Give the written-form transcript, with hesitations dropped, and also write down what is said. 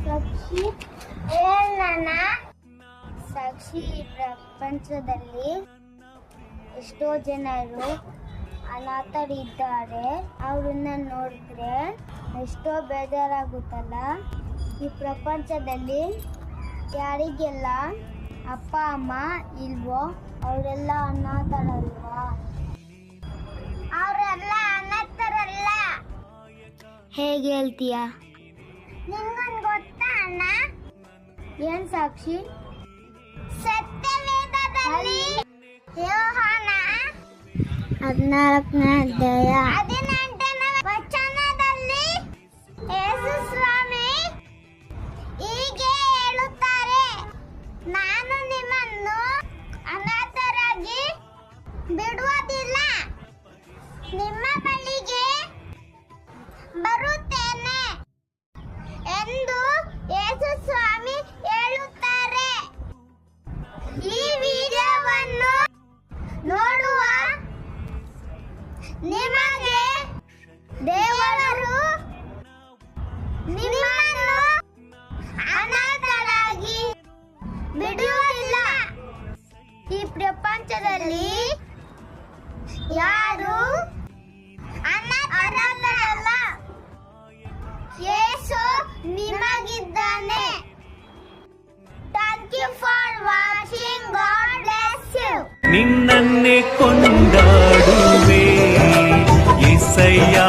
ಸಾಕ್ಷಿ ಹೇಳಣ್ಣ. ಸಾಕ್ಷಿ, ಈ ಪ್ರಪಂಚದಲ್ಲಿ ಎಷ್ಟೋ ಜನರು ಅನಾಥರಿದ್ದಾರೆ. ಅವ್ರನ್ನ ನೋಡಿದ್ರೆ ಎಷ್ಟೋ ಬೇಜಾರಾಗುತ್ತಲ್ಲ. ಈ ಪ್ರಪಂಚದಲ್ಲಿ ಯಾರಿಗೆಲ್ಲ ಅಪ್ಪ ಅಮ್ಮ ಇಲ್ವೋ ಅವರೆಲ್ಲ ಅನಾಥರಲ್ವಾ? ಅವರೆಲ್ಲ ಅನಾಥರಲ್ಲ. ಹೇಗೆ ಹೇಳ್ತೀಯ? ನಿಂಗೊಂದು ಗೊತ್ತಾ ಅಣ್ಣ? ಏನ್ ಸಾಕ್ಷಿ? ಸತ್ಯವೇದದಲ್ಲಿ ಯೋಹಾನ 14ನೇ ಅಧ್ಯಾಯ 18ನೇ ವಚನದಲ್ಲಿ ಯೇಸು ಸ್ವಾಮಿ ಹೀಗೆ ಹೇಳುತ್ತಾರೆ, ನಾನು ನಿಮ್ಮನ್ನು ಅನಾಥರಾಗಿ ಬಿಡುವುದಿಲ್ಲ, ನಿಮ್ಮ ಬಳಿಗೆ ಬರುತ್ತೇನೆ ಎಂದು ಯೇಸು ಸ್ವಾಮಿ ಹೇಳುತ್ತಾರೆ. ಈ ವಿಡಿಯೋವನ್ನು ನೋಡುವ ನಿಮಗೆ ದೇವರು ನಿಮ್ಮನ್ನು ಅನಾಥರಾಗಿ ಬಿಡುವುದಿಲ್ಲ. ಈ ಪ್ರಪಂಚದಲ್ಲಿ ಯಾರು ಅನಾಥರಲ್ಲ. ಯೇಸು ನಿಮಗಿದ್ದಾನೆ. Thank you for watching. God bless you. ನಿನ್ನನ್ನೇ ಕೊಂಡಾಡುವೆ యేసయ్యా.